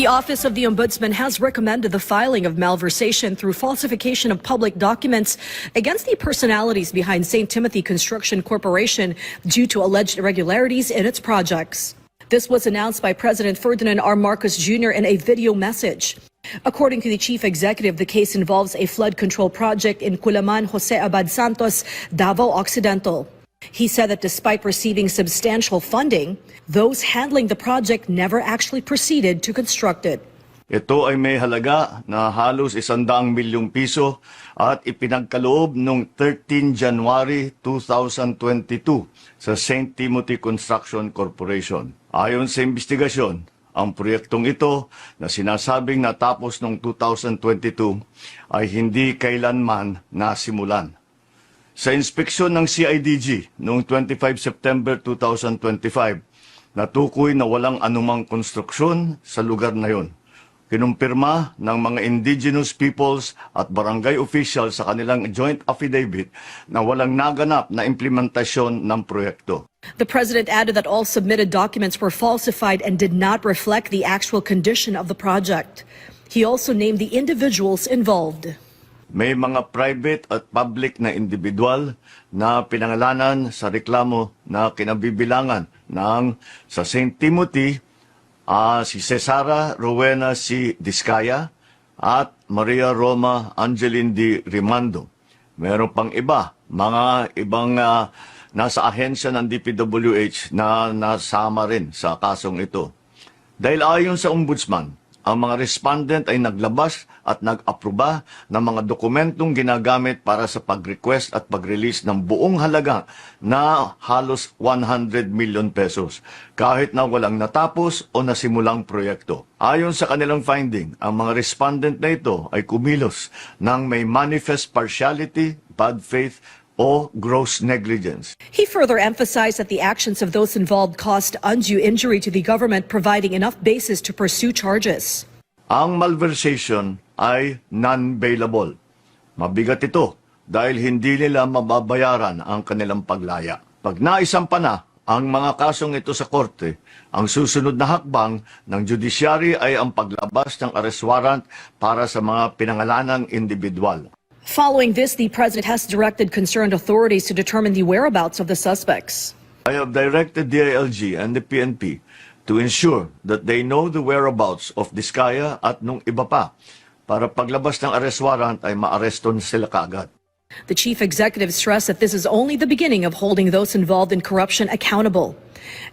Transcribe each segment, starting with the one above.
The Office of the Ombudsman has recommended the filing of malversation through falsification of public documents against the personalities behind St. Timothy Construction Corporation due to alleged irregularities in its projects. This was announced by President Ferdinand R. Marcos Jr. in a video message. According to the chief executive, the case involves a flood control project in Culaman, Jose Abad Santos, Davao Occidental. He said that despite receiving substantial funding, those handling the project never actually proceeded to construct it. Ito ay may halaga na halos 100 milyong piso at ipinagkaloob noong 13 January 2022 sa St. Timothy Construction Corporation. Ayon sa investigasyon, ang proyektong ito na sinasabing natapos noong 2022 ay hindi kailanman nasimulan. Sa inspeksyon ng CIDG noong 25 September 2025, natukoy na walang anumang konstruksyon sa lugar na yon. Kinumpirma ng mga indigenous peoples at barangay officials sa kanilang joint affidavit na walang naganap na implementasyon ng proyekto. The president added that all submitted documents were falsified and did not reflect the actual condition of the project. He also named the individuals involved. May mga private at public na individual na pinangalanan sa reklamo na kinabibilangan ng sa St. Timothy, si Cesara Rowena C. Discaya at Maria Roma Angeline D. Rimando. Meron pang iba, mga ibang nasa ahensya ng DPWH na nasama rin sa kasong ito. Dahil ayon sa ombudsman, ang mga respondent ay naglabas at nag-aproba ng mga dokumentong ginagamit para sa pag-request at pag-release ng buong halaga na halos 100 million pesos, kahit na walang natapos o nasimulang proyekto. Ayon sa kanilang finding, ang mga respondent na ito ay kumilos ng may manifest partiality, bad faith, o gross negligence. He further emphasized that the actions of those involved caused undue injury to the government, providing enough basis to pursue charges. Ang malversation ay non-bailable. Mabigat ito dahil hindi nila mababayaran ang kanilang paglaya. Pag naisampa na ang mga kasong ito sa korte, ang susunod na hakbang ng judiciary ay ang paglabas ng arrest warrant para sa mga pinangalanang individual. Following this, the president has directed concerned authorities to determine the whereabouts of the suspects. I have directed DILG and the PNP to ensure that they know the whereabouts of Discaya at nung iba pa para paglabas ng arrest warrant ay maareston sila kaagad. The chief executive stressed that this is only the beginning of holding those involved in corruption accountable.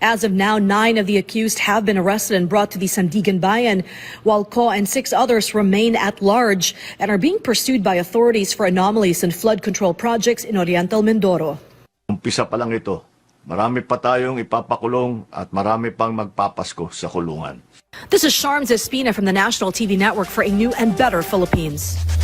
As of now, 9 of the accused have been arrested and brought to the Sandigan Bayan, while Ko and 6 others remain at large and are being pursued by authorities for anomalies and flood control projects in Oriental Mindoro. Umpisa pa lang ito. Marami pa tayong ipapakulong at marami pang magpapasko sa kulungan. This is Sharms Espina from the National TV Network for a new and better Philippines.